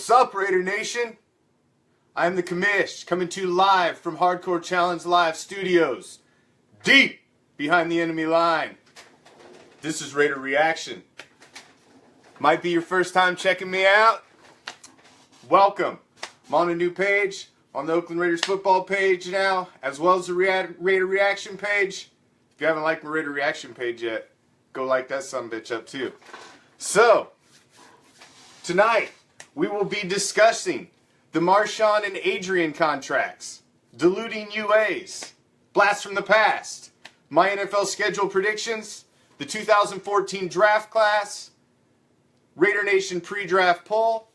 What's up, Raider Nation? I'm the commish, coming to you live from Hardcore Challenge Live Studios, deep behind the enemy line. This is Raider Reaction. Might be your first time checking me out. Welcome. I'm on a new page, on the Oakland Raiders football page now, as well as the Raider Reaction page. If you haven't liked my Raider Reaction page yet, go like that sumbitch up too. So, tonight, we will be discussing the Marshawn and Adrian contracts, diluting UAs, blast from the past, my NFL schedule predictions, the 2014 draft class, Raider Nation pre-draft poll,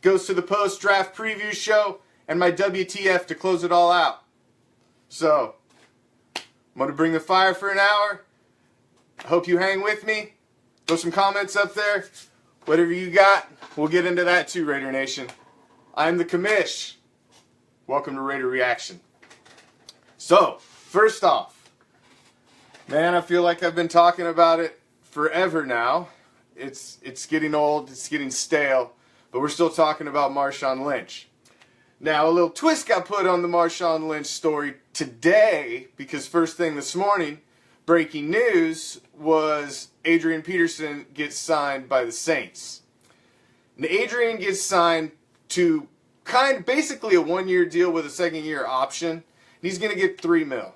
goes to the post-draft preview show, and my WTF to close it all out. So, I'm going to bring the fire for an hour. I hope you hang with me. Throw some comments up there. Whatever you got, we'll get into that too, Raider Nation. I'm the commish. Welcome to Raider Reaction. So, first off, man, I feel like I've been talking about it forever now. It's getting old, it's getting stale, but we're still talking about Marshawn Lynch. Now, a little twist got put on the Marshawn Lynch story today, because first thing this morning, breaking news was Adrian Peterson gets signed by the Saints. And Adrian gets signed to basically a one-year deal with a second-year option. And he's going to get $3 million.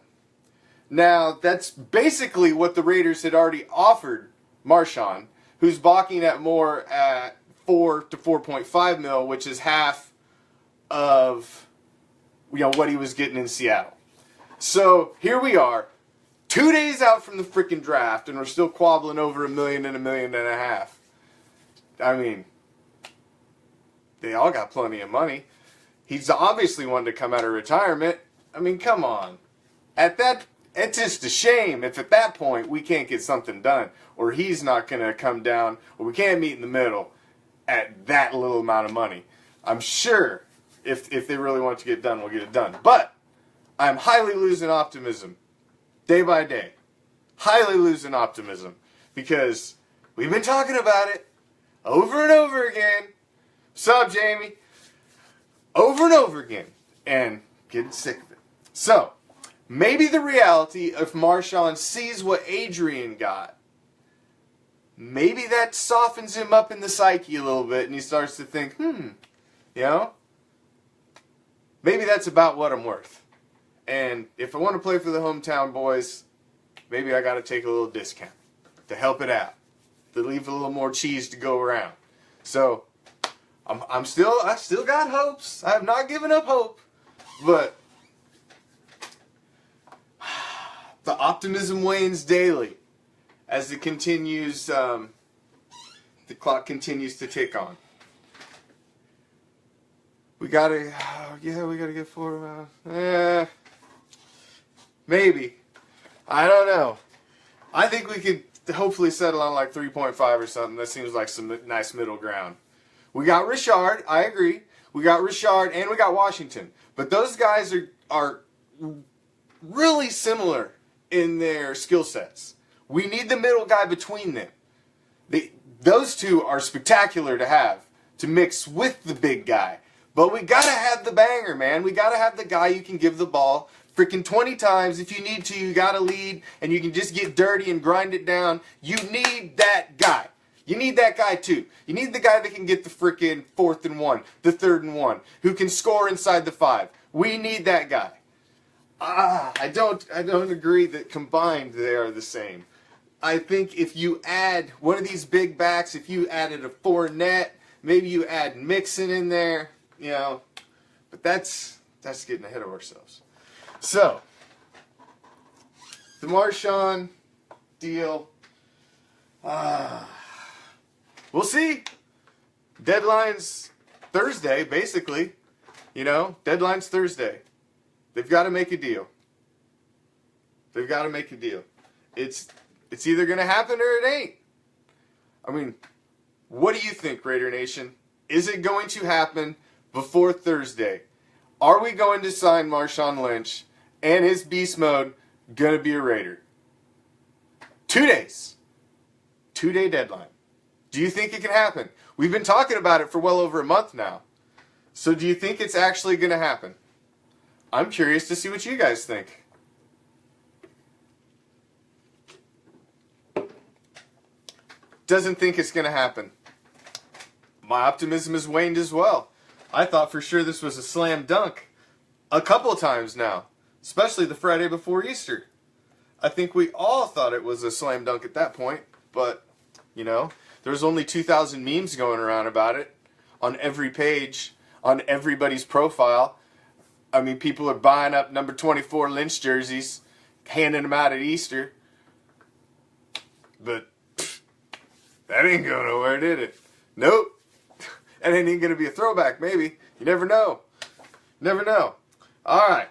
Now, that's basically what the Raiders had already offered Marshawn, who's balking at more at $4 to $4.5 million, which is half of what he was getting in Seattle. So here we are, 2 days out from the freaking draft, and we're still quabbling over $1 million and $1.5 million. I mean, they all got plenty of money. He's obviously wanting to come out of retirement. I mean, come on. It's just a shame if at that point we can't get something done, or he's not going to come down, or we can't meet in the middle at that little amount of money. I'm sure if they really want to get it done, we'll get it done. But I'm highly losing optimism. Day by day. Highly losing optimism. Because we've been talking about it over and over again. What's up, Jamie? Over and over again. And getting sick of it. So, maybe the reality if Marshawn sees what Adrian got, maybe that softens him up in the psyche a little bit and he starts to think, maybe that's about what I'm worth. And if I want to play for the hometown boys, maybe I got to take a little discount to help it out, to leave a little more cheese to go around. So I still got hopes. I have not given up hope, but the optimism wanes daily as it continues. The clock continues to tick on. We gotta get 4. Maybe. I don't know. I think we could hopefully settle on like 3.5 or something. That seems like some nice middle ground. We got Richard, I agree. We got Richard and we got Washington. But those guys are really similar in their skill sets. We need the middle guy between them. Those two are spectacular to have, to mix with the big guy. But we gotta have the banger, man. We gotta have the guy you can give the ball freaking 20 times if you need to. You gotta lead, and you can just get dirty and grind it down. You need that guy. You need that guy too. You need the guy that can get the freaking 4th and 1, the 3rd and 1, who can score inside the 5. We need that guy. I don't agree that combined they are the same. I think if you add one of these big backs, if you added a Fournette, maybe you add Mixon in there, but that's getting ahead of ourselves. So, the Marshawn deal, we'll see. Deadline's Thursday, basically. Deadline's Thursday. They've got to make a deal. They've got to make a deal. It's either going to happen or it ain't. I mean, what do you think, Raider Nation? Is it going to happen before Thursday? Are we going to sign Marshawn Lynch and his beast mode going to be a Raider? 2 days. 2-day deadline. Do you think it can happen? We've been talking about it for well over a month now. So do you think it's actually going to happen? I'm curious to see what you guys think. Doesn't think it's going to happen. My optimism has waned as well. I thought for sure this was a slam dunk a couple of times now, especially the Friday before Easter. I think we all thought it was a slam dunk at that point, but, you know, there's only 2,000 memes going around about it on every page, on everybody's profile. I mean, people are buying up number 24 Lynch jerseys, handing them out at Easter. But that ain't going nowhere, did it? Nope. That ain't even going to be a throwback, maybe. You never know. Never know. All right.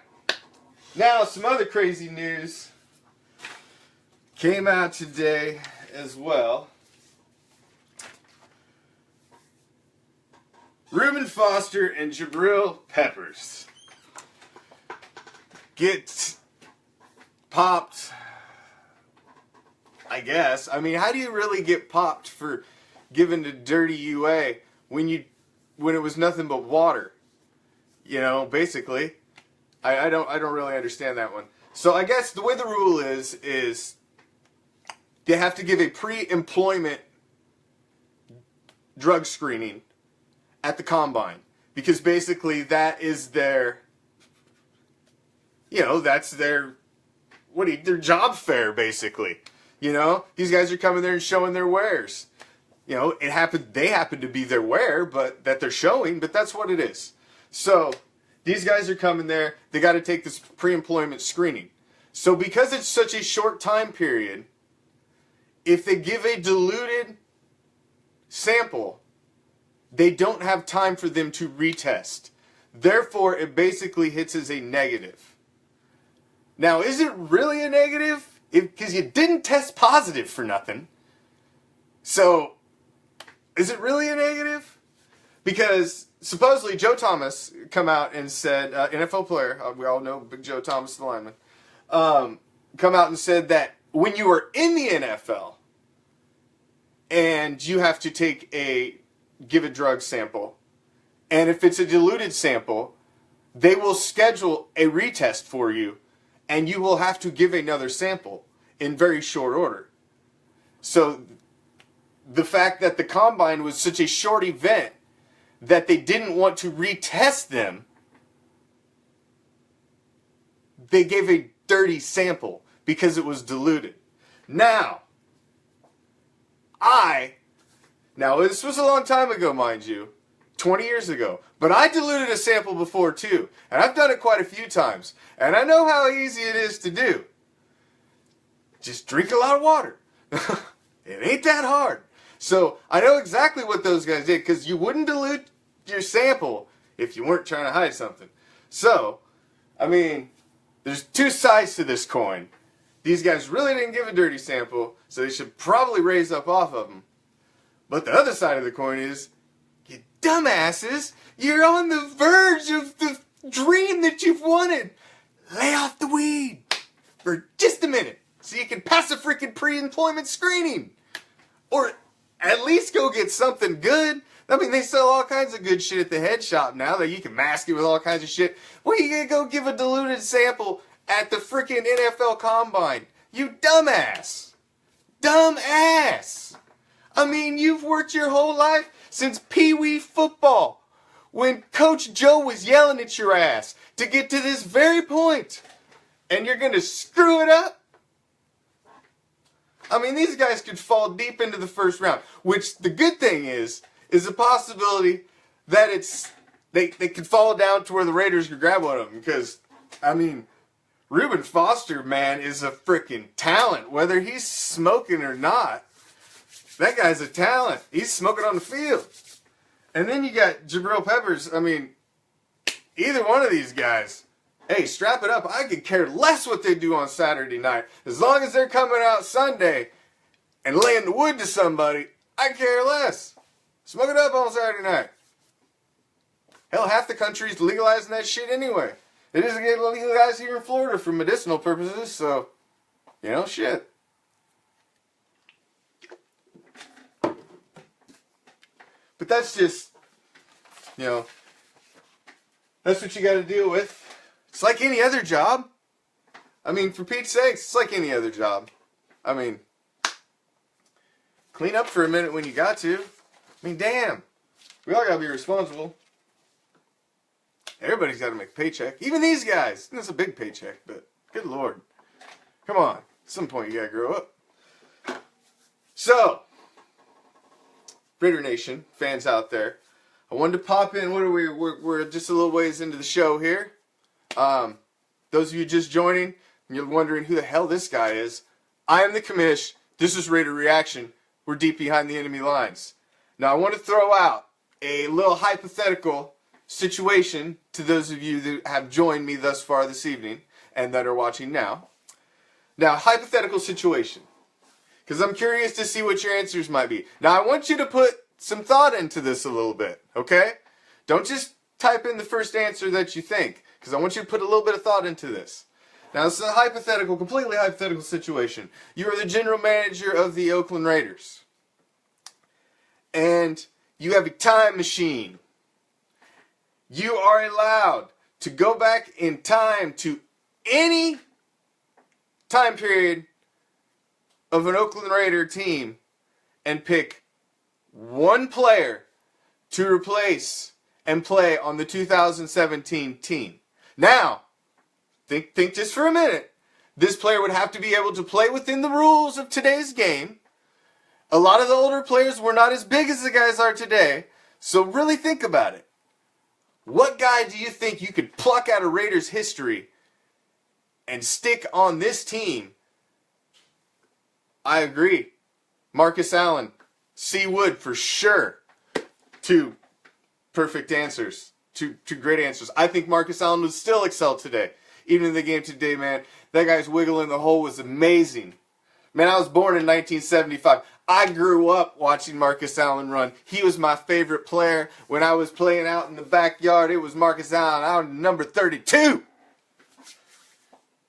Now, some other crazy news came out today as well. Reuben Foster and Jabril Peppers get popped, I guess. I mean, how do you really get popped for giving the dirty UA when it was nothing but water? You know, basically. I don't really understand that one. So I guess the way the rule is they have to give a pre-employment drug screening at the combine, because basically that is their, you know, that's their their job fair, basically. You know, these guys are coming there and showing their wares. You know, they happen to be their wear, but that they're showing, but that's what it is. So these guys are coming there, they got to take this pre-employment screening. So because it's such a short time period, if they give a diluted sample, they don't have time for them to retest. Therefore, it basically hits as a negative. Now, is it really a negative? Because you didn't test positive for nothing. So, is it really a negative? Because supposedly Joe Thomas come out and said, NFL player, we all know Big Joe Thomas, the lineman, come out and said that when you are in the NFL and you have to give a drug sample, and if it's a diluted sample, they will schedule a retest for you, and you will have to give another sample in very short order. So the fact that the combine was such a short event that they didn't want to retest them, they gave a dirty sample because it was diluted. Now, this was a long time ago, mind you, 20 years ago, but I diluted a sample before too, and I've done it quite a few times, and I know how easy it is to do. Just drink a lot of water. It ain't that hard. So I know exactly what those guys did, because you wouldn't dilute your sample if you weren't trying to hide something. So, I mean, there's two sides to this coin. These guys really didn't give a dirty sample, so they should probably raise up off of them. But the other side of the coin is, you dumbasses, you're on the verge of the dream that you've wanted. Lay off the weed for just a minute so you can pass a freaking pre-employment screening. Or at least go get something good. I mean, they sell all kinds of good shit at the head shop now that you can mask it with all kinds of shit. Well, you gonna go give a diluted sample at the freaking NFL Combine? You dumbass. Dumbass. I mean, you've worked your whole life since Pee Wee football, when Coach Joe was yelling at your ass to get to this very point, and you're going to screw it up? I mean, these guys could fall deep into the first round, which the good thing is a possibility that they could fall down to where the Raiders could grab one of them, because, I mean, Reuben Foster, man, is a freaking talent, whether he's smoking or not. That guy's a talent. He's smoking on the field. And then you got Jabril Peppers. I mean, either one of these guys, hey, strap it up. I could care less what they do on Saturday night. As long as they're coming out Sunday and laying the wood to somebody, I care less. Smoke it up on Saturday night. Hell, half the country's legalizing that shit anyway. It isn't getting legalized here in Florida for medicinal purposes, so, you know, shit. But that's just, you know, that's what you got to deal with. It's like any other job. I mean, for Pete's sakes, it's like any other job. I mean, clean up for a minute when you got to. I mean, damn. We all got to be responsible. Everybody's got to make a paycheck. Even these guys. It's a big paycheck, but good Lord. Come on. At some point, you got to grow up. So, Raider Nation, fans out there, I wanted to pop in. What are we? We're just a little ways into the show here. Those of you just joining, and you're wondering who the hell this guy is, I am the commish. This is Raider Reaction. We're deep behind the enemy lines. Now, I want to throw out a little hypothetical situation to those of you that have joined me thus far this evening and that are watching now. Now, hypothetical situation, because I'm curious to see what your answers might be. Now, I want you to put some thought into this a little bit, okay? Don't just type in the first answer that you think, because I want you to put a little bit of thought into this. Now, this is a hypothetical, completely hypothetical situation. You are the general manager of the Oakland Raiders, and you have a time machine. You are allowed to go back in time to any time period of an Oakland Raider team and pick one player to replace and play on the 2017 team. Now, think just for a minute. This player would have to be able to play within the rules of today's game. A lot of the older players were not as big as the guys are today, so really think about it. What guy do you think you could pluck out of Raiders history and stick on this team? I agree. Marcus Allen, C. Wood for sure. Two perfect answers. Two great answers. I think Marcus Allen would still excel today. Even in the game today, man. That guy's wiggle in the hole was amazing. Man, I was born in 1975. I grew up watching Marcus Allen run. He was my favorite player. When I was playing out in the backyard, it was Marcus Allen out number 32.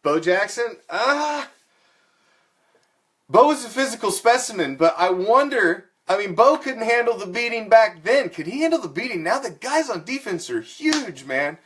Bo Jackson? Bo was a physical specimen, but I wonder, I mean, Bo couldn't handle the beating back then. Could he handle the beating? Now the guys on defense are huge, man.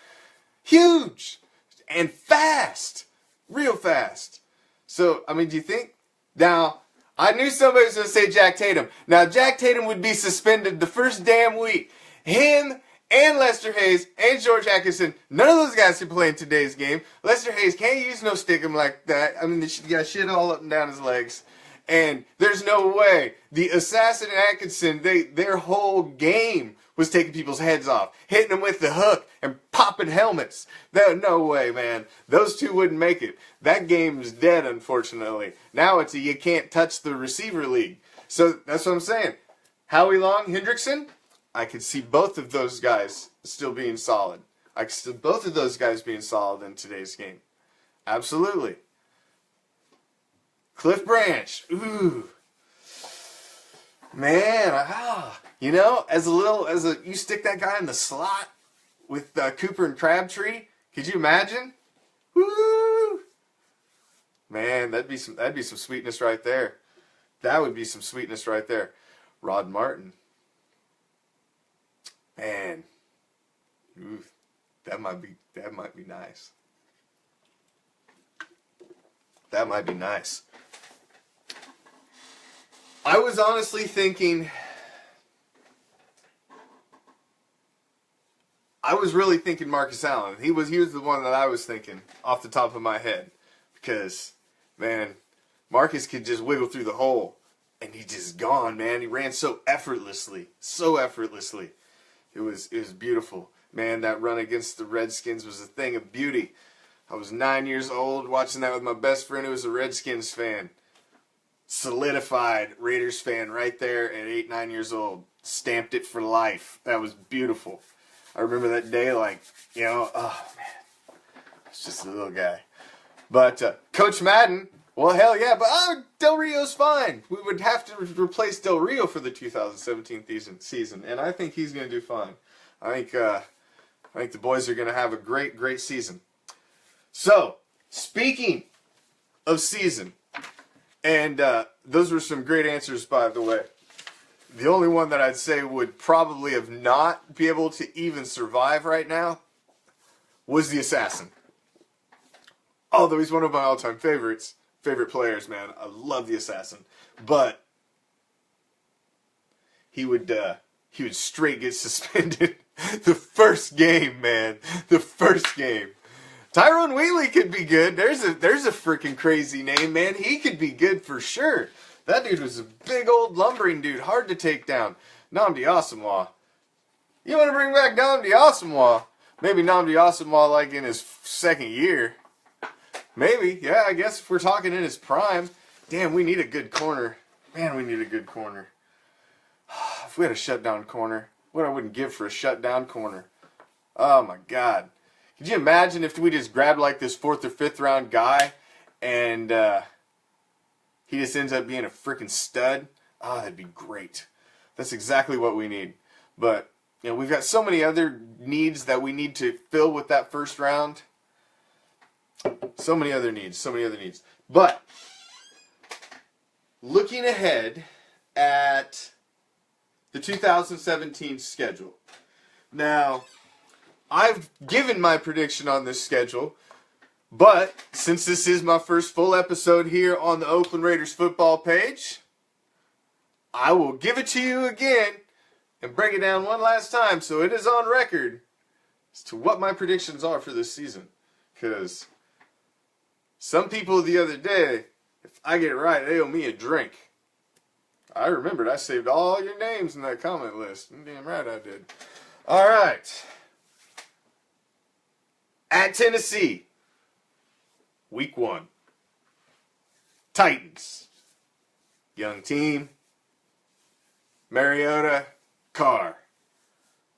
Huge. And fast. Real fast. So, I mean, do you think? Now, I knew somebody was going to say Jack Tatum. Now, Jack Tatum would be suspended the first damn week. Him and Lester Hayes and George Atkinson, none of those guys can play in today's game. Lester Hayes can't use no stickum like that. I mean, he got shit all up and down his legs. And there's no way. The Assassin and Atkinson, their whole game was taking people's heads off, hitting them with the hook and popping helmets. No way, man. Those two wouldn't make it. That game's dead, unfortunately. Now it's a you can't touch the receiver league. So that's what I'm saying. Howie Long, Hendrickson, I could see both of those guys still being solid. I could see both of those guys being solid in today's game. Absolutely. Cliff Branch. Ooh. Man, you know, you stick that guy in the slot with Cooper and Crabtree. Could you imagine? Woo! Man, that'd be some sweetness right there. That would be some sweetness right there. Rod Martin. Man, ooh, that might be nice. That might be nice. I was honestly thinking, I was really thinking Marcus Allen. He was the one that I was thinking off the top of my head. Because, man, Marcus could just wiggle through the hole. And he just gone, man. He ran so effortlessly. So effortlessly. It was beautiful. Man, that run against the Redskins was a thing of beauty. I was 9 years old watching that with my best friend who was a Redskins fan. Solidified Raiders fan right there at 8, 9 years old. Stamped it for life. That was beautiful. I remember that day like, you know, oh man. It's just a little guy. But Coach Madden, well, hell yeah. But Del Rio's fine. We would have to replace Del Rio for the 2017 season. And I think he's going to do fine. I think the boys are going to have a great, great season. So, speaking of season, and those were some great answers, by the way. the only one that I'd say would probably have not be able to even survive right now was the Assassin. Although he's one of my all-time favorite players, man. I love the Assassin. But he would straight get suspended the first game, man. The first game. Tyrone Wheatley could be good. There's a freaking crazy name, man. He could be good for sure. That dude was a big old lumbering dude, hard to take down. Nnamdi Asomugha. You want to bring back Nnamdi Asomugha? Maybe Nnamdi Asomugha like in his second year. Maybe, yeah, I guess if we're talking in his prime. Damn, we need a good corner. Man, we need a good corner. If we had a shutdown corner, what I wouldn't give for a shutdown corner. Oh my God. Could you imagine if we just grabbed like this 4th or 5th round guy and he just ends up being a freaking stud? Oh, that'd be great. That's exactly what we need. But, you know, we've got so many other needs that we need to fill with that first round. So many other needs. But, looking ahead at the 2017 schedule. Now, I've given my prediction on this schedule, but since this is my first full episode here on the Oakland Raiders football page, I will give it to you again and break it down one last time so it is on record as to what my predictions are for this season. Because some people the other day, if I get it right, they owe me a drink. I remembered I saved all your names in that comment list. Damn right I did. All right. At Tennessee, week 1. Titans. Young team. Mariota, Carr.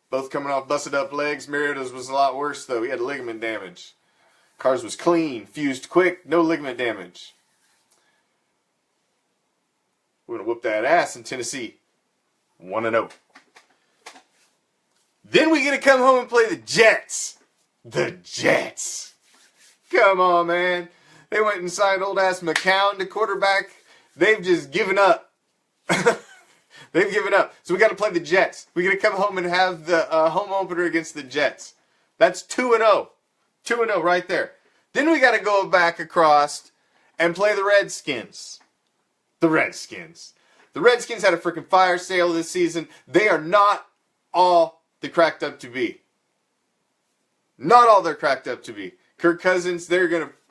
Both coming off busted up legs. Mariota's was a lot worse though. He had ligament damage. Carr's was clean, fused quick, no ligament damage. We're going to whoop that ass in Tennessee. 1-0. Then we get to come home and play the Jets. The Jets. Come on, man. They went and signed old-ass McCown to quarterback. They've just given up. They've given up. So we got to play the Jets. We got to come home and have the home opener against the Jets. That's 2-0. 2-0 right there. Then we got to go back across and play the Redskins. The Redskins. The Redskins had a freaking fire sale this season. They are not all they're cracked up to be. Not all they're cracked up to be. Kirk Cousins,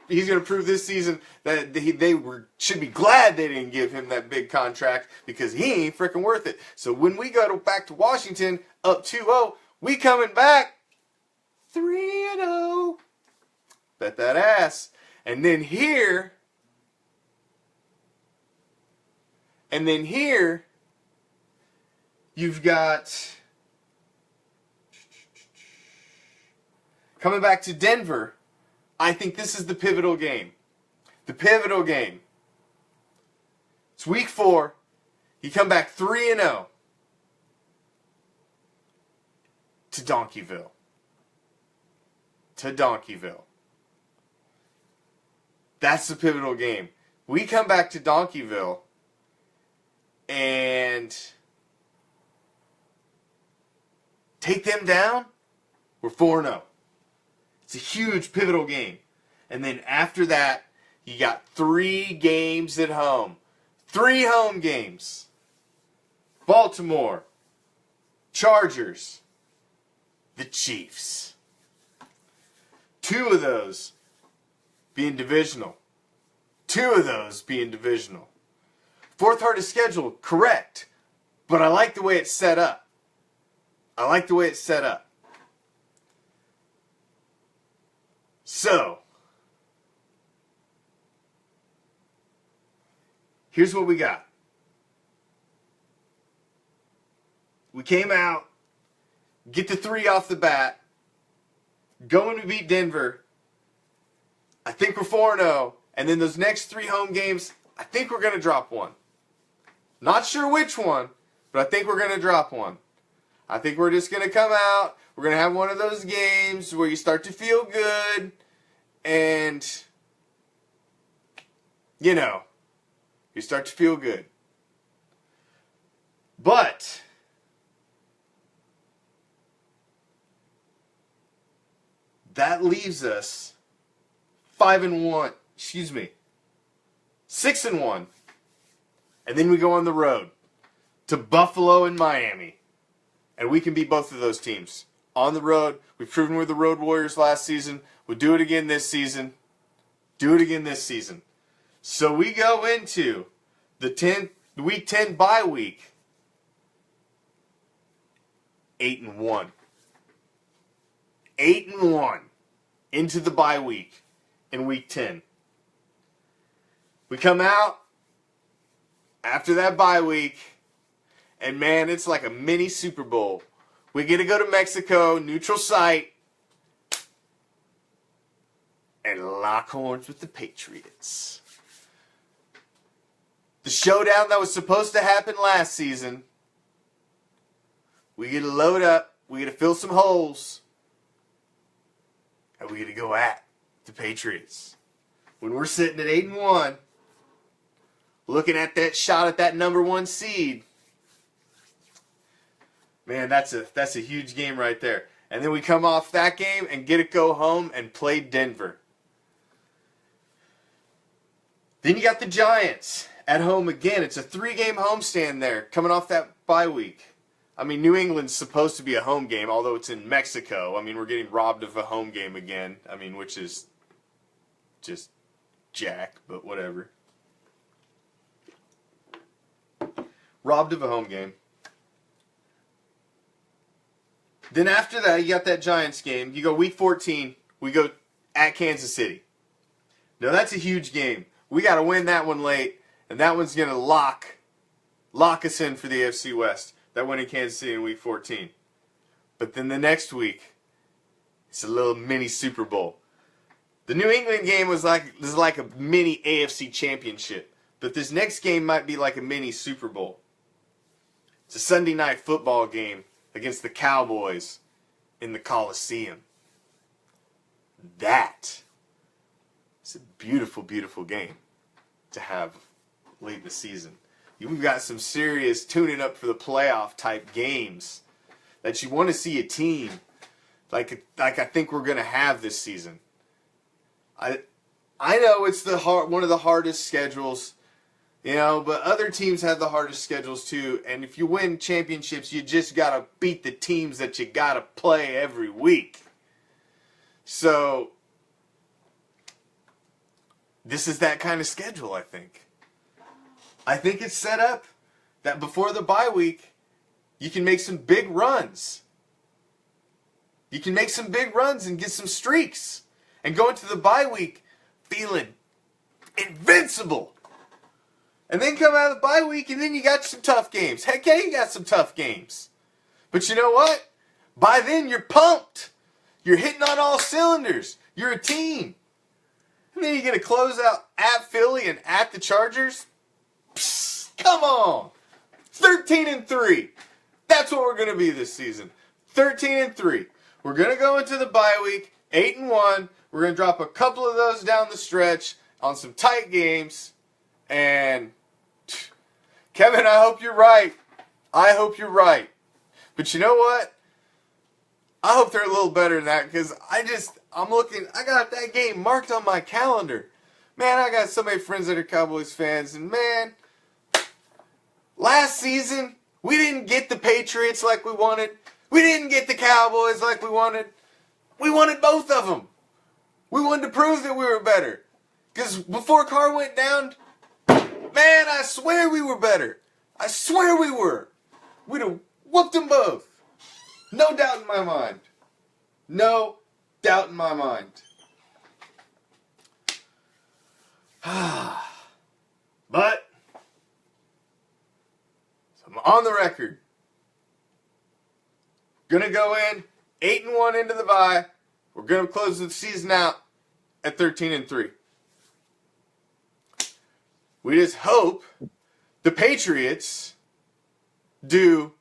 he's gonna prove this season that they should be glad they didn't give him that big contract because he ain't freaking worth it. So when we go back to Washington up 2-0, we coming back 3-0. Bet that ass. And then here, you've got coming back to Denver. I think this is the pivotal game. The pivotal game. It's week 4. You come back 3-0 to Donkeyville. That's the pivotal game. We come back to Donkeyville and take them down. We're 4-0. It's a huge pivotal game. And then after that, you got 3 games at home. 3 home games. Baltimore, Chargers, the Chiefs. 2 of those being divisional. 2 of those being divisional. 4th hardest schedule, correct. But I like the way it's set up. So, here's what we got. We came out, get the 3 off the bat, going to beat Denver. I think we're 4-0, and then those next 3 home games, I think we're going to drop one. Not sure which one, but I think we're going to drop one. I think we're just going to come out, we're going to have one of those games where you start to feel good, and, you start to feel good. But that leaves us 5-1. 6-1. And then we go on the road to Buffalo and Miami. And we can beat both of those teams. On the road. We've proven we're the road warriors last season. We'll do it again this season. So we go into the week 10 bye week 8-1. 8-1 into the bye week in week 10. We come out after that bye week, and man, it's like a mini Super Bowl. We get to go to Mexico, neutral site, and lock horns with the Patriots. The showdown that was supposed to happen last season, we get to load up, we get to fill some holes, and we get to go at the Patriots. When we're sitting at 8-1, looking at that shot at that number 1 seed, man, that's a huge game right there. And then we come off that game and get to go home and play Denver. Then you got the Giants at home again. It's a 3-game homestand there, coming off that bye week. I mean, New England's supposed to be a home game, although it's in Mexico. I mean, we're getting robbed of a home game again. I mean, which is just jack, but whatever. Robbed of a home game. Then after that, you got that Giants game. You go week 14. We go at Kansas City. Now, that's a huge game. We got to win that one late, and that one's going to lock us in for the AFC West. That win in Kansas City in week 14. But then the next week, it's a little mini Super Bowl. The New England game was like a mini AFC championship. But this next game might be like a mini Super Bowl. It's a Sunday night football game against the Cowboys in the Coliseum. That is a beautiful, beautiful game to have late in the season. You've got some serious tuning up for the playoff type games that you want to see a team like I think we're going to have this season. I know it's one of the hardest schedules, but other teams have the hardest schedules too. And if you win championships, you just got to beat the teams that you got to play every week. So this is that kind of schedule, I think. I think it's set up that before the bye week, you can make some big runs. You can make some big runs and get some streaks. And go into the bye week feeling invincible. And then come out of the bye week and then you got some tough games. Heck yeah, you got some tough games. But you know what? By then you're pumped. You're hitting on all cylinders. You're a team. And then you're going to close out at Philly and at the Chargers. Psst, come on. 13-3. That's what we're going to be this season. 13-3. We're going to go into the bye week 8-1. We're going to drop a couple of those down the stretch on some tight games. And Kevin, I hope you're right. I hope you're right. But you know what? I hope they're a little better than that because I'm looking. I got that game marked on my calendar. Man, I got so many friends that are Cowboys fans. And man, last season, we didn't get the Patriots like we wanted. We didn't get the Cowboys like we wanted. We wanted both of them. We wanted to prove that we were better. Because before Carr went down, man, I swear we were better. I swear we were. We'd have whooped them both. No doubt in my mind. No doubt in my mind. But I'm on the record. Gonna go in 8-1 into the bye. We're gonna close the season out at 13-3. We just hope the Patriots do,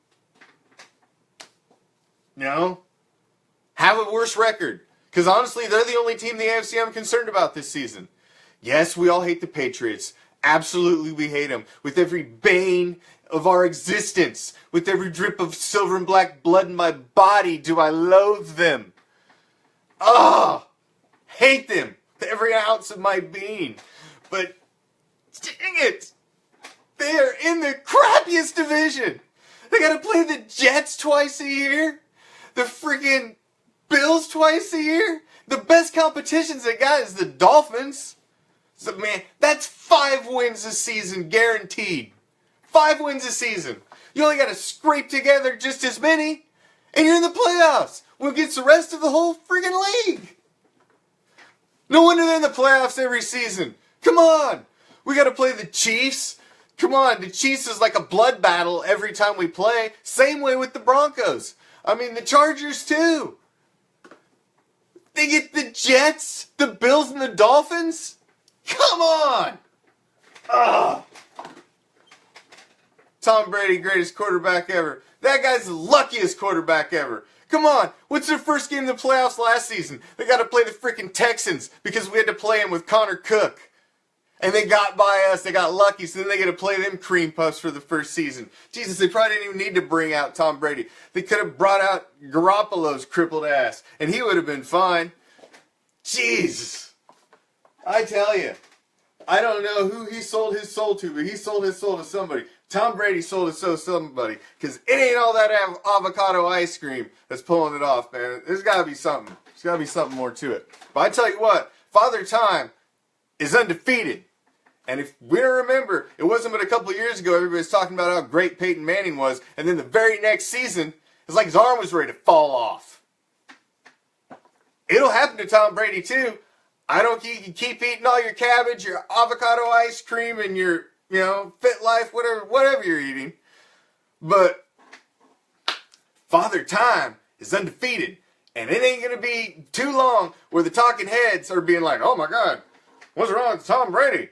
have a worse record. Because honestly, they're the only team in the AFC I'm concerned about this season. Yes, we all hate the Patriots. Absolutely, we hate them. With every bane of our existence. With every drip of silver and black blood in my body, do I loathe them. Ah, hate them with every ounce of my being. But, dang it, they are in the crappiest division. They gotta play the Jets twice a year. The freaking Bills twice a year. The best competitions they got is the Dolphins. So, man, that's 5 wins a season guaranteed. 5 wins a season. You only gotta scrape together just as many, and you're in the playoffs. What gets the rest of the whole freaking league? No wonder they're in the playoffs every season. Come on. We gotta play the Chiefs. Come on, the Chiefs is like a blood battle every time we play. Same way with the Broncos. I mean, the Chargers too. They get the Jets, the Bills, and the Dolphins? Come on! Ugh. Tom Brady, greatest quarterback ever. That guy's the luckiest quarterback ever. Come on, what's their first game in the playoffs last season? They got to play the freaking Texans because we had to play them with Connor Cook. And they got by us, they got lucky, so then they get to play them cream puffs for the first season. Jesus, they probably didn't even need to bring out Tom Brady. They could have brought out Garoppolo's crippled ass, and he would have been fine. Jesus. I tell you, I don't know who he sold his soul to, but he sold his soul to somebody. Tom Brady sold his soul to somebody, because it ain't all that avocado ice cream that's pulling it off, man. There's got to be something. There's got to be something more to it. But I tell you what, Father Time is undefeated. And if we don't remember, it wasn't but a couple of years ago everybody was talking about how great Peyton Manning was, and then the very next season, it's like his arm was ready to fall off. It'll happen to Tom Brady too. I don't care, you can keep eating all your cabbage, your avocado ice cream, and your, Fit Life, whatever you're eating. But Father Time is undefeated. And it ain't going to be too long where the talking heads are being like, oh my God, what's wrong with Tom Brady?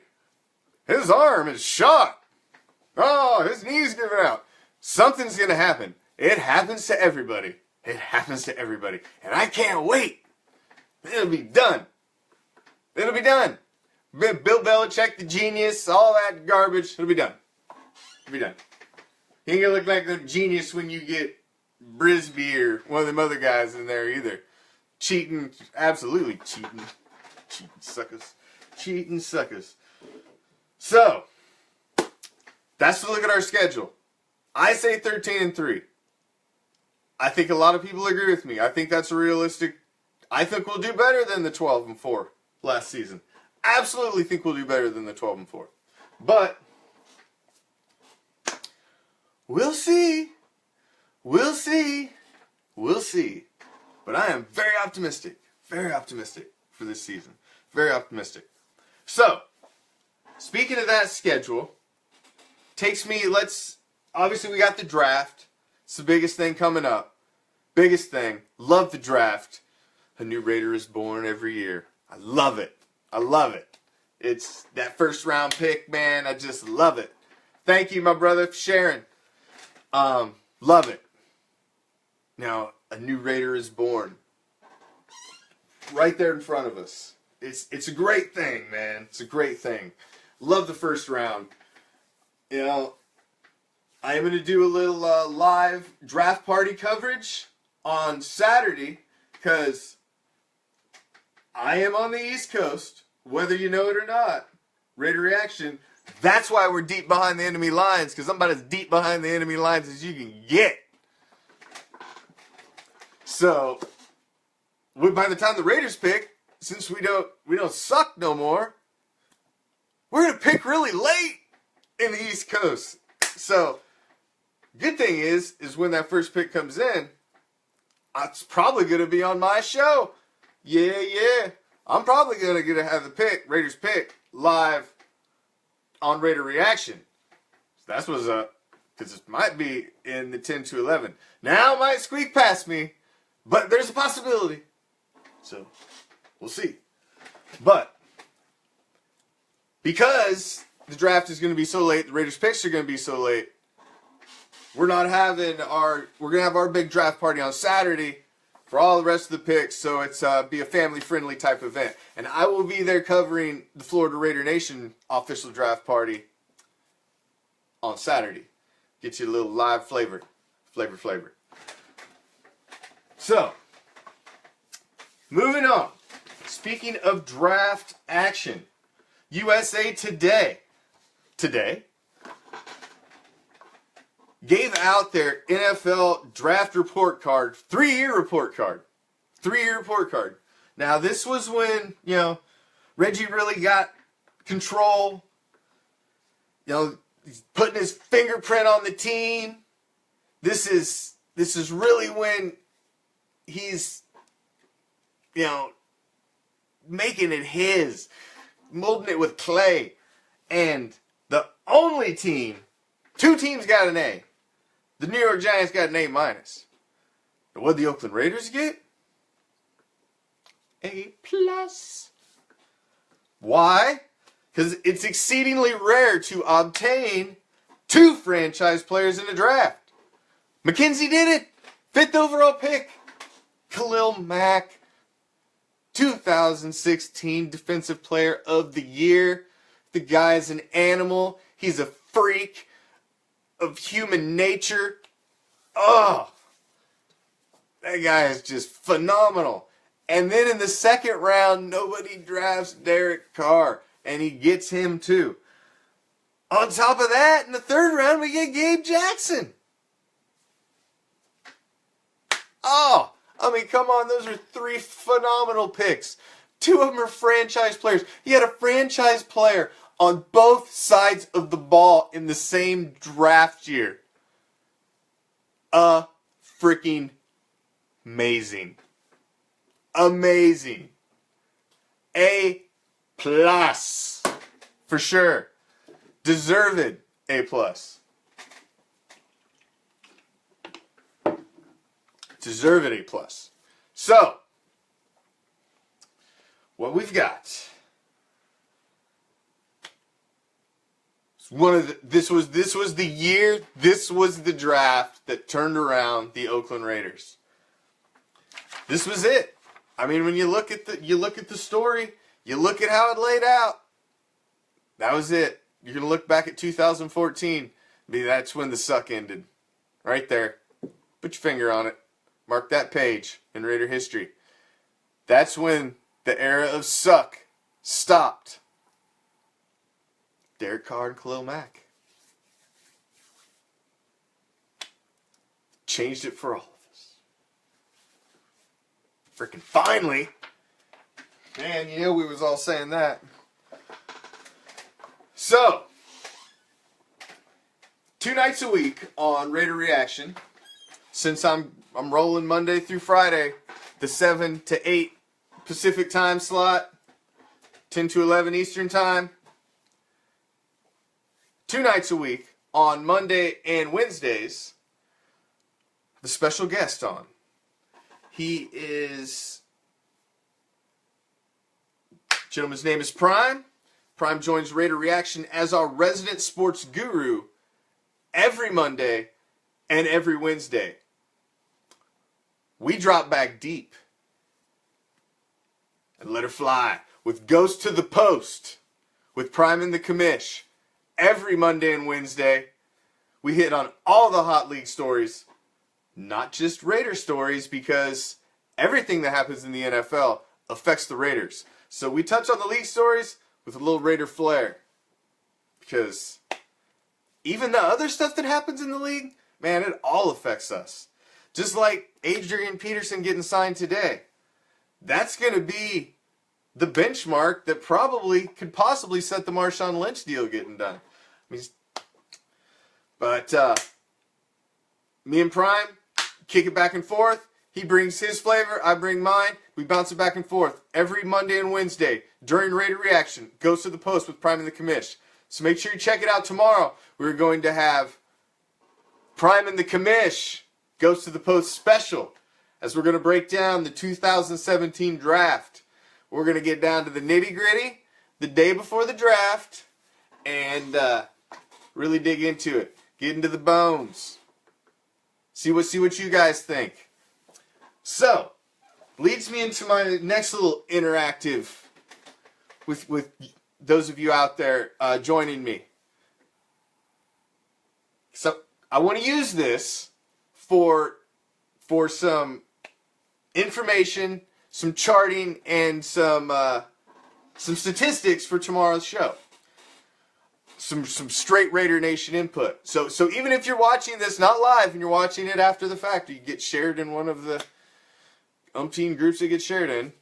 His arm is shot. Oh, his knee's giving out. Something's going to happen. It happens to everybody. It happens to everybody. And I can't wait. It'll be done. It'll be done. Bill Belichick, the genius, all that garbage, it'll be done. It'll be done. You ain't going to look like the genius when you get Brisby or one of them other guys in there either. Cheating, absolutely cheating. Cheating suckers. Cheating suckers. So, that's to look at our schedule. I say 13-3. I think a lot of people agree with me. I think that's a realistic. I think we'll do better than the 12-4 last season. Absolutely think we'll do better than the 12-4. But we'll see. We'll see. We'll see. But I am very optimistic for this season. Very optimistic. So, speaking of that schedule, takes me, obviously we got the draft. It's the biggest thing coming up. Biggest thing. Love the draft. A new Raider is born every year. I love it. I love it. It's that first round pick, man. I just love it. Thank you, my brother, for sharing. Love it. Now, a new Raider is born. Right there in front of us. It's a great thing, man. It's a great thing. Love the first round. I am going to do a little live draft party coverage on Saturday because I am on the East Coast, whether you know it or not. Raider Reaction. That's why we're deep behind the enemy lines, because I'm about as deep behind the enemy lines as you can get. So, by the time the Raiders pick, since we don't suck no more, we're going to pick really late in the East Coast. So, good thing is when that first pick comes in, it's probably going to be on my show. Yeah. I'm probably going to have the pick, Raiders pick, live on Raider Reaction. So that's what's up. Because it might be in the 10-11. Now it might squeak past me, but there's a possibility. So, we'll see. But, because the draft is going to be so late, the Raiders picks are going to be so late, we're going to have our big draft party on Saturday for all the rest of the picks, so it's be a family-friendly type event. And I will be there covering the Florida Raider Nation official draft party on Saturday. Get you a little live flavor. So, moving on. Speaking of draft action, USA Today gave out their NFL draft report card, 3-year report card. 3-year report card. Now, this was when, Reggie really got control. He's putting his fingerprint on the team. This is really when he's, making it his, molding it with clay. And the only team, 2 teams got an A. The New York Giants got an A-. And what did the Oakland Raiders get? A+. Why? Because it's exceedingly rare to obtain 2 franchise players in a draft. McKenzie did it. 5th overall pick. Khalil Mack. 2016 Defensive Player of the Year. The guy's an animal. He's a freak of human nature. Oh, that guy is just phenomenal. And then in the 2nd round, nobody drafts Derek Carr. And he gets him too. On top of that, in the 3rd round, we get Gabe Jackson. Oh, come on, those are 3 phenomenal picks. 2 of them are franchise players. You had a franchise player on both sides of the ball in the same draft year. Freaking amazing. Amazing. A+. For sure. Deserved A+. Deserved A+. So, what we've got. This was the year, this was the draft that turned around the Oakland Raiders. This was it. When you look at the story, you look at how it laid out. That was it. You're going to look back at 2014. That's when the suck ended. Right there. Put your finger on it. Mark that page in Raider history. That's when the era of suck stopped. Derek Carr and Khalil Mack. Changed it for all of us. Freaking finally. Man, we was all saying that. So, 2 nights a week on Raider Reaction. Since I'm rolling Monday through Friday, the 7 to 8 Pacific time slot, 10 to 11 Eastern time. 2 nights a week on Monday and Wednesdays. The special guest on. He is, gentleman's name is Prime. Prime joins Raider Reaction as our resident sports guru every Monday and every Wednesday. We drop back deep and let her fly with Ghost to the Post with Prime and the Commish. Every Monday and Wednesday, we hit on all the hot league stories, not just Raider stories, because everything that happens in the NFL affects the Raiders. So we touch on the league stories with a little Raider flair, because even the other stuff that happens in the league, man, it all affects us. Just like Adrian Peterson getting signed today. That's going to be the benchmark that could possibly set the Marshawn Lynch deal getting done. But me and Prime kick it back and forth. He brings his flavor, I bring mine. We bounce it back and forth every Monday and Wednesday during Raider Reaction. Goes to the Post with Prime and the Commish. So make sure you check it out tomorrow. We're going to have Prime and the Commish Goes to the Post special, as we're going to break down the 2017 draft. We're going to get down to the nitty-gritty the day before the draft and really dig into it. Get into the bones. See what you guys think. So, leads me into my next little interactive with those of you out there joining me. So, I want to use this for some information, some charting, and some statistics for tomorrow's show. Some straight Raider Nation input. So even if you're watching this not live and you're watching it after the fact, you get shared in one of the umpteen groups that get shared in.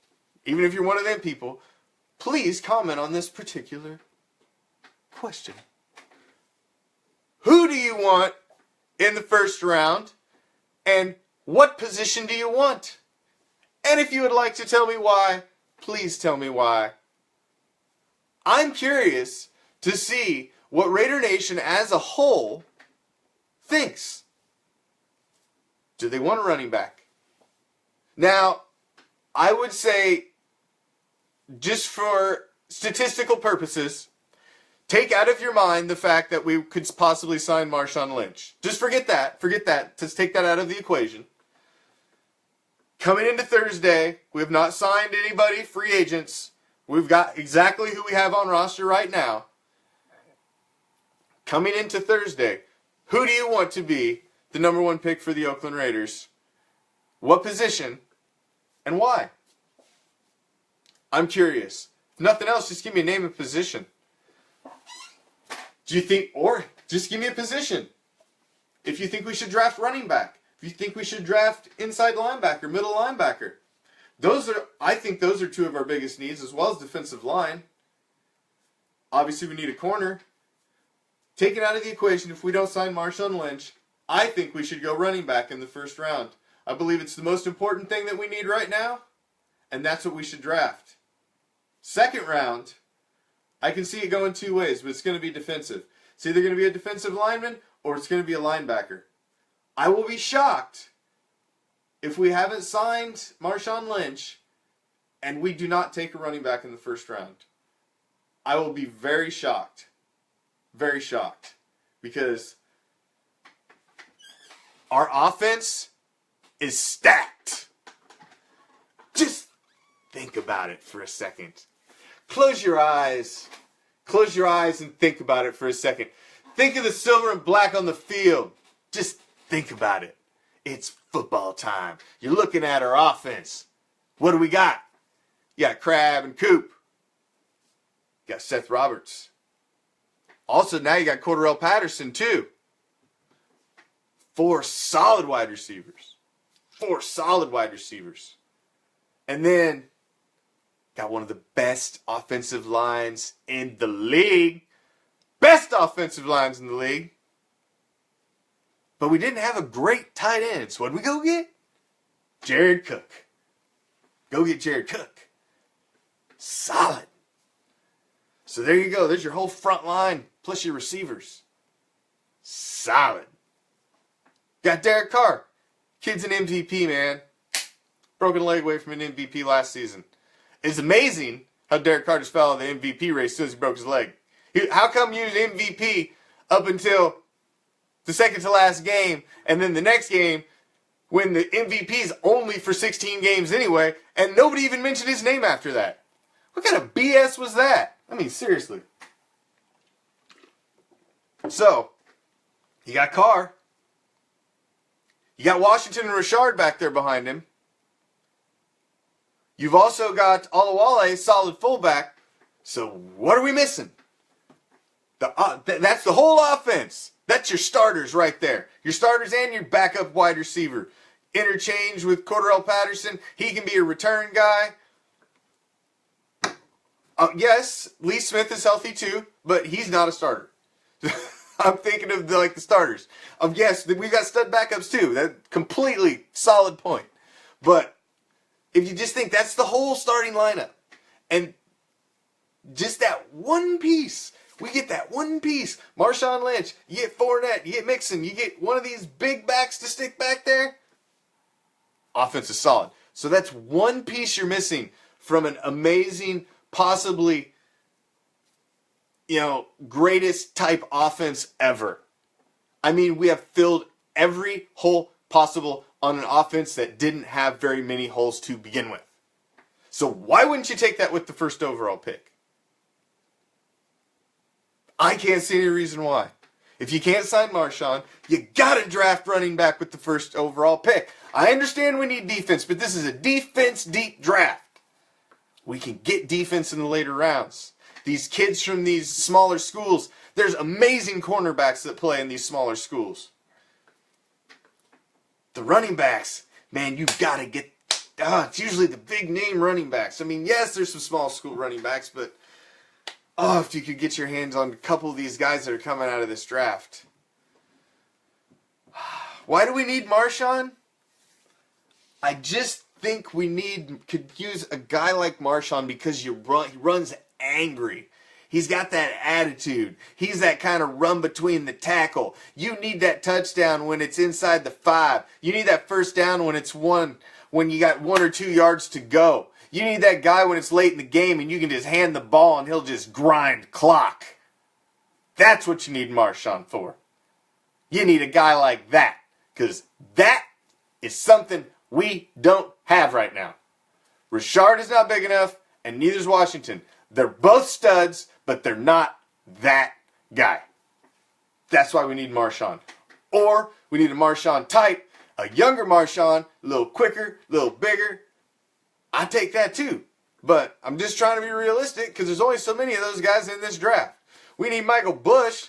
Even if you're one of them people, please comment on this particular question. Who do you want in the first round? And what position do you want? And if you would like to tell me why, please tell me why. I'm curious to see what Raider Nation as a whole thinks. Do they want a running back? Now, I would say, just for statistical purposes, take out of your mind the fact that we could possibly sign Marshawn Lynch. Just forget that. Forget that. Just take that out of the equation. Coming into Thursday, we have not signed anybody, free agents. We've got exactly who we have on roster right now. Coming into Thursday, who do you want to be the number one pick for the Oakland Raiders? What position and why? I'm curious. If nothing else, just give me a name and position. Do you think, or just give me a position. If you think we should draft running back, if you think we should draft inside linebacker, middle linebacker. I think those are two of our biggest needs, as well as defensive line. Obviously, we need a corner. Taken out of the equation, if we don't sign Marshawn Lynch, I think we should go running back in the first round. I believe it's the most important thing that we need right now, and that's what we should draft. Second round, I can see it going two ways, but it's going to be defensive. It's either going to be a defensive lineman or it's going to be a linebacker. I will be shocked if we haven't signed Marshawn Lynch and we do not take a running back in the first round. I will be very shocked. Very shocked. Because our offense is stacked. Just think about it for a second. Close your eyes. Close your eyes and think about it for a second. Think of the silver and black on the field. Just think about it. It's football time. You're looking at our offense. What do we got? You got Crab and Coop. You got Seth Roberts. Also, now you got Cordarrelle Patterson, too. 4 solid wide receivers. 4 solid wide receivers. And then, got one of the best offensive lines in the league. Best offensive lines in the league. But we didn't have a great tight end. So what did we go get? Jared Cook. Go get Jared Cook. Solid. So there you go. There's your whole front line plus your receivers. Solid. Got Derek Carr. Kid's an MVP, man. Broken leg away from an MVP last season. It's amazing how Derek Carr just fell out of the MVP race as soon as he broke his leg. How come you was MVP up until the second to last game, and then the next game, when the MVP is only for 16 games anyway, and nobody even mentioned his name after that? What kind of BS was that? I mean, seriously. So, you got Carr. You got Washington and Richard back there behind him. You've also got Olawale, solid fullback. So, what are we missing? That's the whole offense. That's your starters right there. Your starters and your backup wide receiver. Interchange with Cordarrelle Patterson. He can be a return guy. Yes, Lee Smith is healthy too, but he's not a starter. I'm thinking of the starters. Yes, we've got stud backups too. That completely solid point. But if you just think that's the whole starting lineup, and just that one piece, we get that one piece. Marshawn Lynch, you get Fournette, you get Mixon, you get one of these big backs to stick back there. Offense is solid. So that's one piece you're missing from an amazing, possibly, greatest type offense ever. I mean, we have filled every hole possible on an offense that didn't have very many holes to begin with. So why wouldn't you take that with the first overall pick? I can't see any reason why. If you can't sign Marshawn, you got to draft running back with the first overall pick. I understand we need defense, but this is a defense deep draft. We can get defense in the later rounds. These kids from these smaller schools, there's amazing cornerbacks that play in these smaller schools. The running backs, man, you've got to get, it's usually the big name running backs. I mean, yes, there's some small school running backs, but if you could get your hands on a couple of these guys that are coming out of this draft. Why do we need Marshawn? I just think could use a guy like Marshawn because he runs angry. He's got that attitude. He's that kind of run between the tackle. You need that touchdown when it's inside the 5. You need that first down when you got 1 or 2 yards to go. You need that guy when it's late in the game and you can just hand the ball and he'll just grind clock. That's what you need Marshawn for. You need a guy like that, because that is something we don't have right now. Richard is not big enough, and neither is Washington. They're both studs, but they're not that guy. That's why we need Marshawn. Or we need a Marshawn type, a younger Marshawn, a little quicker, a little bigger. I take that too. But I'm just trying to be realistic because there's only so many of those guys in this draft. We need Michael Bush.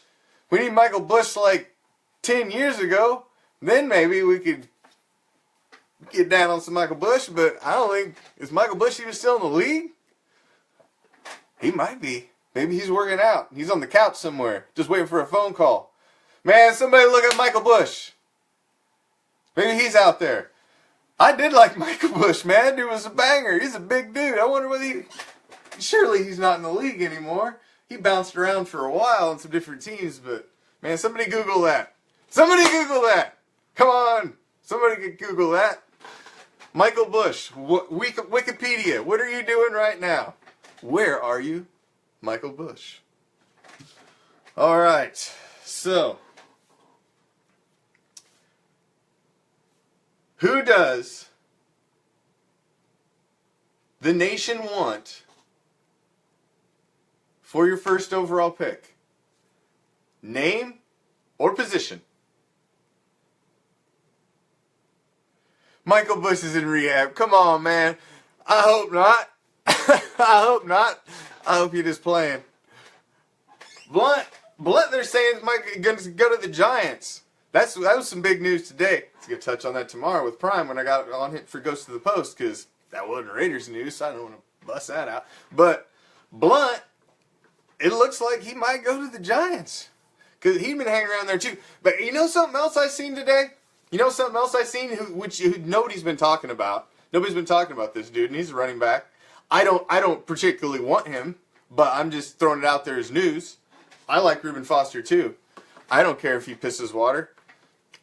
We need Michael Bush like 10 years ago. Then maybe we could get down on some Michael Bush. But I don't think, is Michael Bush even still in the league? He might be. Maybe he's working out. He's on the couch somewhere, just waiting for a phone call. Man, somebody look at Michael Bush. Maybe he's out there. I did like Michael Bush, man. Dude was a banger. He's a big dude. I wonder whether surely he's not in the league anymore. He bounced around for a while on some different teams, but man, somebody Google that. Somebody Google that. Come on. Somebody could Google that. Michael Bush. Wikipedia. What are you doing right now? Where are you, Michael Bush? All right. So, who does the nation want for your first overall pick? Name or position? Michael Bush is in rehab. Come on, man. I hope not. I hope not. I hope you're just playing. Blunt, they're saying is going to go to the Giants. That was some big news today. Let's get a touch on that tomorrow with Prime when I got on hit for Ghost of the Post, because that wasn't Raiders news, so I don't want to bust that out. But Blunt, it looks like he might go to the Giants, because he'd been hanging around there too. But you know something else I seen today? You know something else I seen which nobody's been talking about? Nobody's been talking about this dude, and he's a running back. I don't particularly want him, but I'm just throwing it out there as news. I like Reuben Foster too. I don't care if he pisses water.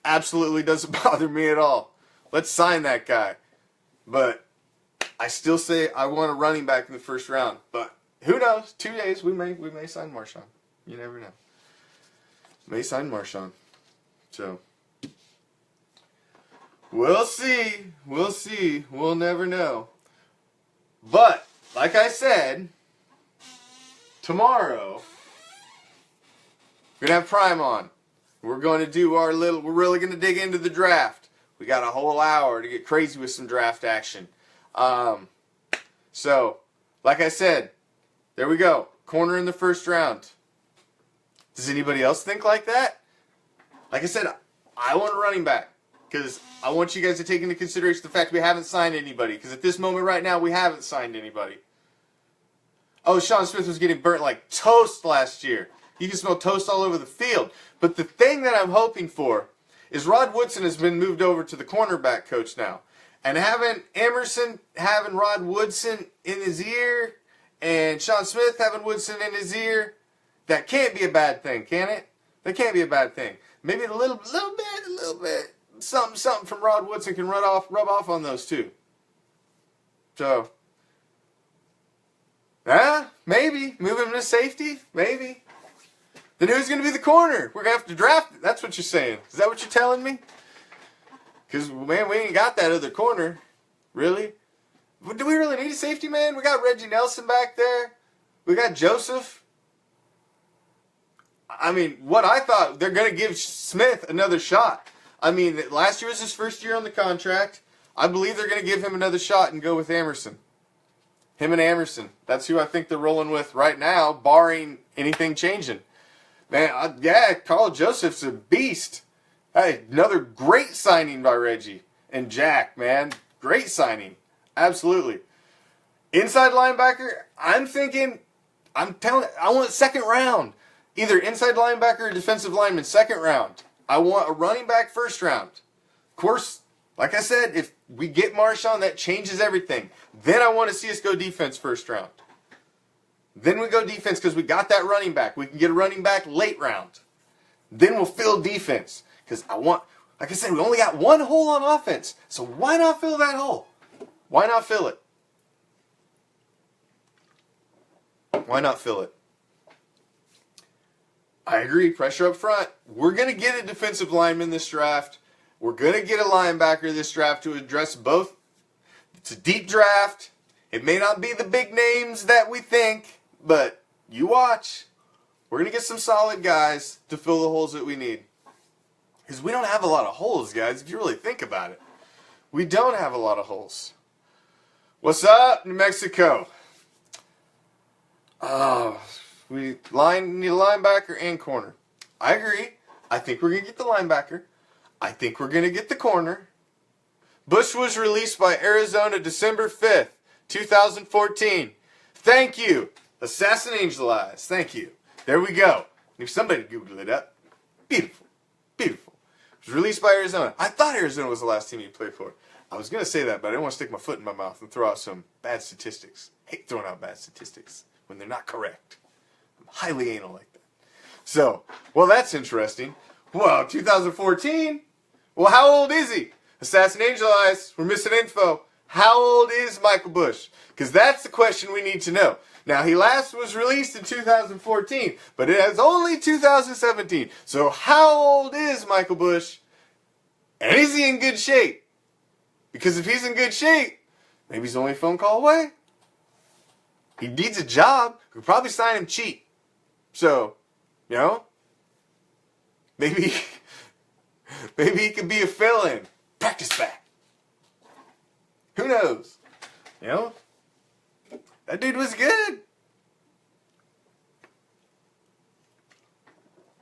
Absolutely doesn't bother me at all. Let's sign that guy. But I still say I want a running back in the first round. But who knows? 2 days we may sign Marshawn. You never know. May sign Marshawn. So we'll see. We'll see. We'll never know. But, like I said, tomorrow, we're going to have Prime on. We're going to do we're really going to dig into the draft. We got a whole hour to get crazy with some draft action. So, like I said, there we go. Corner in the first round. Does anybody else think like that? Like I said, I want a running back. Because I want you guys to take into consideration the fact we haven't signed anybody. Because at this moment right now, we haven't signed anybody. Oh, Sean Smith was getting burnt like toast last year. You can smell toast all over the field. But the thing that I'm hoping for is Rod Woodson has been moved over to the cornerback coach now. And having Rod Woodson in his ear, and Sean Smith having Woodson in his ear, that can't be a bad thing, can it? That can't be a bad thing. Maybe a little bit. Something from Rod Woodson can rub off on those two. So, maybe. Move him to safety? Maybe. Then who's going to be the corner? We're going to have to draft it. That's what you're saying. Is that what you're telling me? Because, man, we ain't got that other corner. Really? Do we really need a safety, man? We got Reggie Nelson back there. We got Joseph. I mean, what I thought, they're going to give Smith another shot. I mean, last year was his first year on the contract. I believe they're going to give him another shot and go with Emerson. Him and Emerson. That's who I think they're rolling with right now, barring anything changing. Man, yeah, Carl Joseph's a beast. Hey, another great signing by Reggie and Jack, man. Great signing. Absolutely. Inside linebacker, I want second round. Either inside linebacker or defensive lineman, second round. I want a running back first round. Of course, like I said, if we get Marshawn, that changes everything. Then I want to see us go defense first round. Then we go defense because we got that running back. We can get a running back late round. Then we'll fill defense. Because like I said, we only got one hole on offense. So why not fill that hole? Why not fill it? Why not fill it? I agree, pressure up front. We're going to get a defensive lineman this draft. We're going to get a linebacker this draft to address both. It's a deep draft. It may not be the big names that we think, but you watch. We're going to get some solid guys to fill the holes that we need. Because we don't have a lot of holes, guys, if you really think about it. We don't have a lot of holes. What's up, New Mexico? We need a linebacker and corner. I agree. I think we're going to get the linebacker. I think we're going to get the corner. Bush was released by Arizona December 5th, 2014. Thank you. Assassin Angel Eyes. Thank you. There we go. If somebody Googled it up. Beautiful. Beautiful. It was released by Arizona. I thought Arizona was the last team he played for. I was going to say that, but I didn't want to stick my foot in my mouth and throw out some bad statistics. I hate throwing out bad statistics when they're not correct. I'm highly anal like that. So, well, that's interesting. Well, 2014? Well, how old is he? Assassin Angel Eyes, we're missing info. How old is Michael Bush? Because that's the question we need to know. Now, he last was released in 2014, but it is only 2017. So how old is Michael Bush? And is he in good shape? Because if he's in good shape, maybe he's only a phone call away. He needs a job. We'll probably sign him cheap. So, you know, maybe he could be a fill-in. Practice back. Who knows? You know? That dude was good.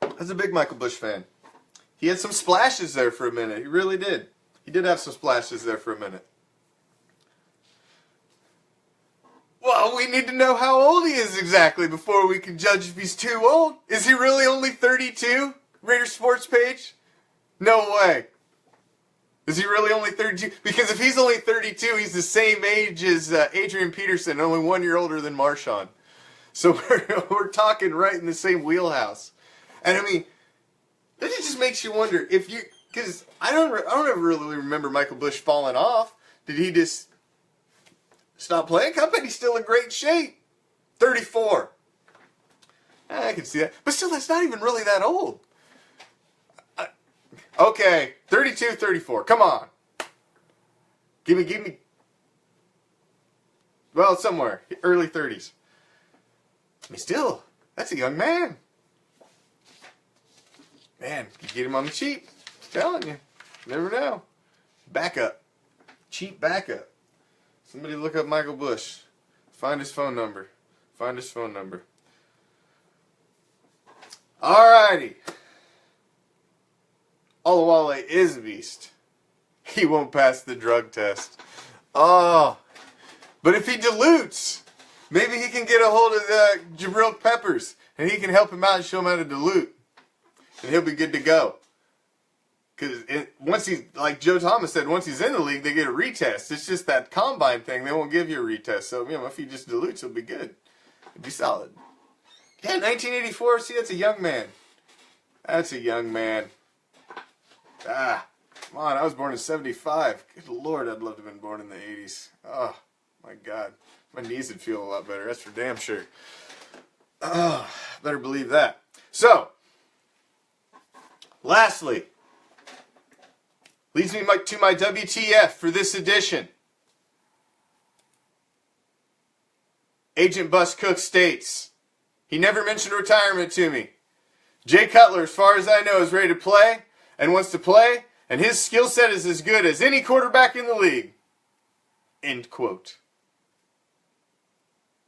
I was a big Michael Bush fan. He had some splashes there for a minute. He really did. He did have some splashes there for a minute. Well, we need to know how old he is exactly before we can judge if he's too old. Is he really only 32? Raider Sports page? No way. Is he really only 32? Because if he's only 32, he's the same age as Adrian Peterson, only 1 year older than Marshawn. So we're talking right in the same wheelhouse. And I mean, that just makes you wonder if you, because I don't ever really remember Michael Bush falling off. Did he just stop playing? I bet he's still in great shape. 34. I can see that. But still, that's not even really that old. Okay, 32, 34. Come on. Give me. Well, somewhere. Early 30s. I mean, still, that's a young man. Man, you get him on the cheap. I'm telling you. Never know. Backup. Cheap backup. Somebody look up Michael Bush. Find his phone number. Find his phone number. Alrighty. Olawale is a beast. He won't pass the drug test. Oh. But if he dilutes, maybe he can get a hold of Jabril Peppers and he can help him out and show him how to dilute. And he'll be good to go. Because once he's, like Joe Thomas said, once he's in the league, they get a retest. It's just that combine thing. They won't give you a retest. So, you know, if he just dilutes, he'll be good. He'll be solid. Yeah, 1984. See, that's a young man. That's a young man. Ah, come on. I was born in 75. Good Lord, I'd love to have been born in the 80s. Oh, my God. My knees would feel a lot better. That's for damn sure. Oh, better believe that. So, lastly, leads me to my WTF for this edition. Agent Bus Cook states, he never mentioned retirement to me. Jay Cutler, as far as I know, is ready to play and wants to play, and his skill set is as good as any quarterback in the league. End quote.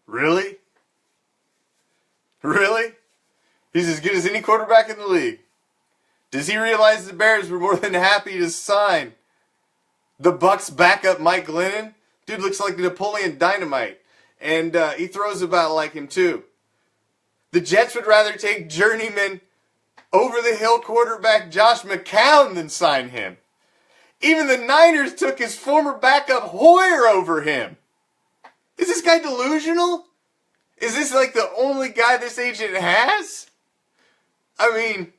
Really? Really? He's as good as any quarterback in the league. Does he realize the Bears were more than happy to sign the Bucs backup Mike Glennon? Dude looks like Napoleon Dynamite. And he throws about like him too. The Jets would rather take journeyman over-the-hill quarterback Josh McCown than sign him. Even the Niners took his former backup Hoyer over him. Is this guy delusional? Is this like the only guy this agent has? I mean,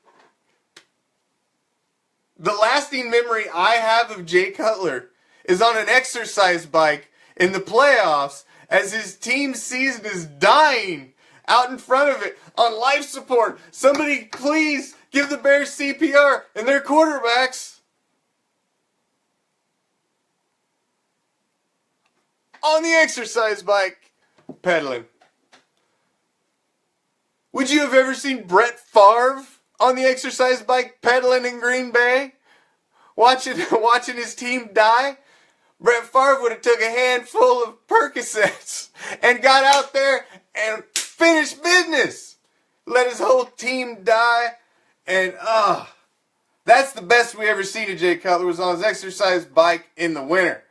the lasting memory I have of Jay Cutler is on an exercise bike in the playoffs as his team's season is dying out in front of it on life support. Somebody please give the Bears CPR and their quarterbacks on the exercise bike pedaling. Would you have ever seen Brett Favre on the exercise bike pedaling in Green Bay? Watching his team die? Brett Favre would have took a handful of Percocets and got out there and finished business. Let his whole team die. And that's the best we ever seen of Jay Cutler, was on his exercise bike in the winter.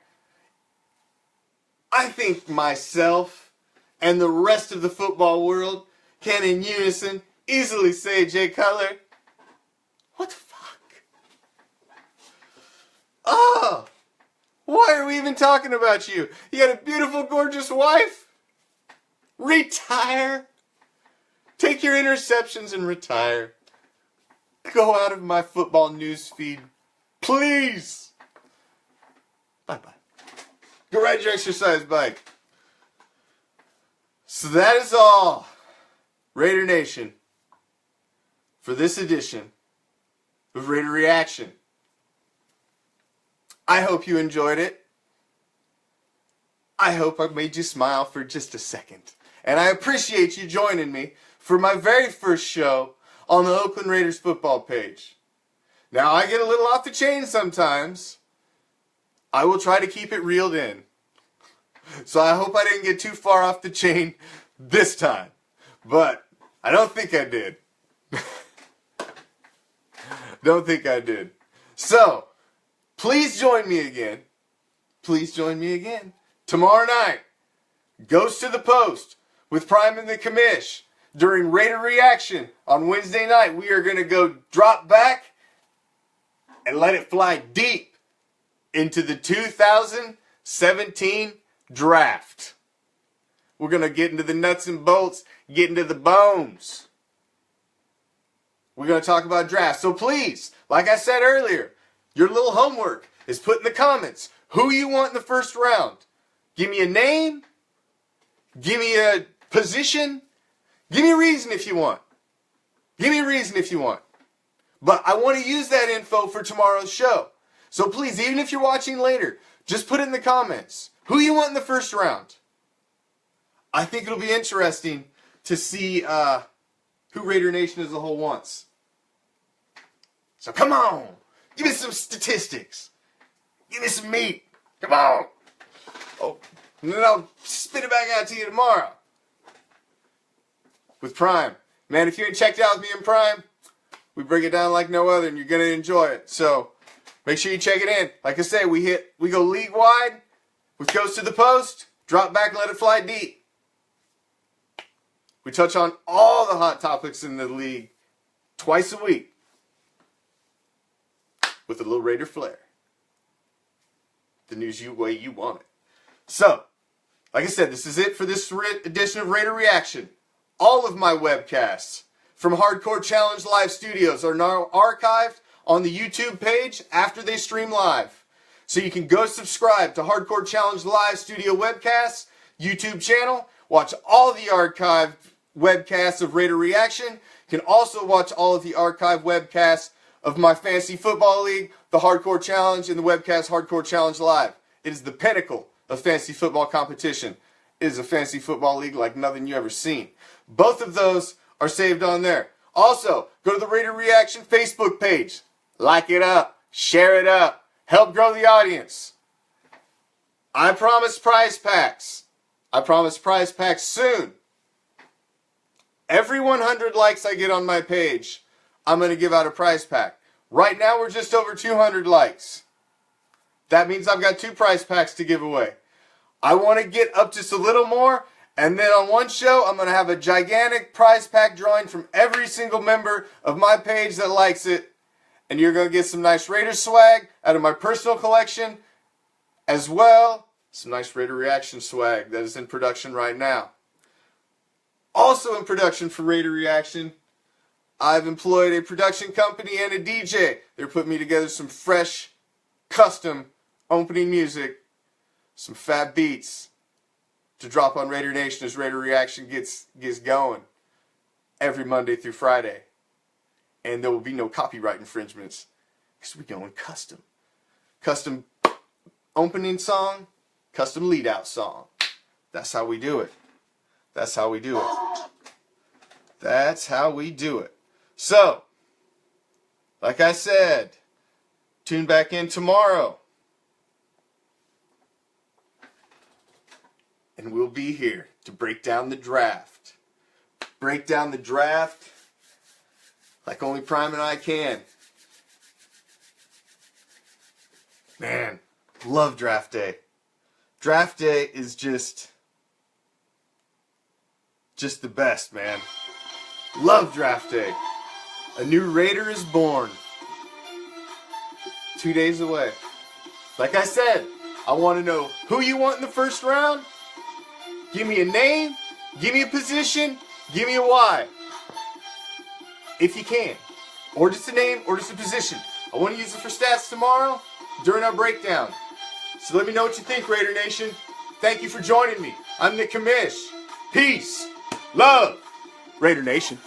I think myself and the rest of the football world can in unison easily say, Jay Cutler, what the fuck? Oh, why are we even talking about you? You got a beautiful, gorgeous wife? Retire. Take your interceptions and retire. Go out of my football news feed, please. Bye-bye. Go ride your exercise bike. So that is all, Raider Nation, for this edition of Raider Reaction. I hope you enjoyed it. I hope I made you smile for just a second. And I appreciate you joining me for my very first show on the Oakland Raiders football page. Now, I get a little off the chain sometimes. I will try to keep it reeled in. So I hope I didn't get too far off the chain this time. But I don't think I did. Don't think I did. So, please join me again. Please join me again. Tomorrow night, Ghost to the Post with Prime and the Commish. During Raider Reaction on Wednesday night, we are going to go drop back and let it fly deep into the 2017 draft. We're going to get into the nuts and bolts, get into the bones. We're going to talk about draft. So please, like I said earlier, your little homework is put in the comments who you want in the first round. Give me a name. Give me a position. Give me a reason if you want. Give me a reason if you want. But I want to use that info for tomorrow's show. So please, even if you're watching later, just put it in the comments. Who you want in the first round? I think it'll be interesting to see who Raider Nation as a whole wants. So come on. Give me some statistics. Give me some meat. Come on. Oh, and then I'll spit it back out to you tomorrow. With Prime. Man, if you ain't checked out with me in Prime, we break it down like no other and you're going to enjoy it. So, make sure you check it in. Like I say, we go league wide with Ghost to the Post, drop back and let it fly deep. We touch on all the hot topics in the league twice a week with a little Raider flair. The news way you want it. So, like I said, this is it for this edition of Raider Reaction. All of my webcasts from Hardcore Challenge Live Studios are now archived on the YouTube page after they stream live. So you can go subscribe to Hardcore Challenge Live Studio Webcasts YouTube channel, watch all the archived webcasts of Raider Reaction. You can also watch all of the archived webcasts of my Fantasy Football League, the Hardcore Challenge, and the webcast Hardcore Challenge Live. It is the pinnacle of fantasy football competition. It is a fantasy football league like nothing you ever seen. Both of those are saved on there. Also, go to the Raider Reaction Facebook page. Like it up. Share it up. Help grow the audience. I promise prize packs. I promise prize packs soon. Every 100 likes I get on my page, I'm going to give out a prize pack. Right now, we're just over 200 likes. That means I've got 2 prize packs to give away. I want to get up just a little more, and then on one show, I'm going to have a gigantic prize pack drawing from every single member of my page that likes it. And you're going to get some nice Raider swag out of my personal collection, as well some nice Raider Reaction swag that is in production right now. Also in production for Raider Reaction, I've employed a production company and a DJ. They're putting me together some fresh, custom opening music, some fat beats to drop on Raider Nation as Raider Reaction gets going every Monday through Friday. And there will be no copyright infringements because we're going custom. Custom opening song, custom lead out song. That's how we do it. That's how we do it. That's how we do it. So, like I said, tune back in tomorrow. And we'll be here to break down the draft. Break down the draft like only Prime and I can. Man, love draft day. Draft day is just the best, man. Love draft day. A new Raider is born. 2 days away. Like I said, I want to know who you want in the first round. Give me a name, give me a position, give me a why. If you can. Or just a name, or just a position. I want to use it for stats tomorrow during our breakdown. So let me know what you think, Raider Nation. Thank you for joining me. I'm the Commish. Peace. Love. Raider Nation.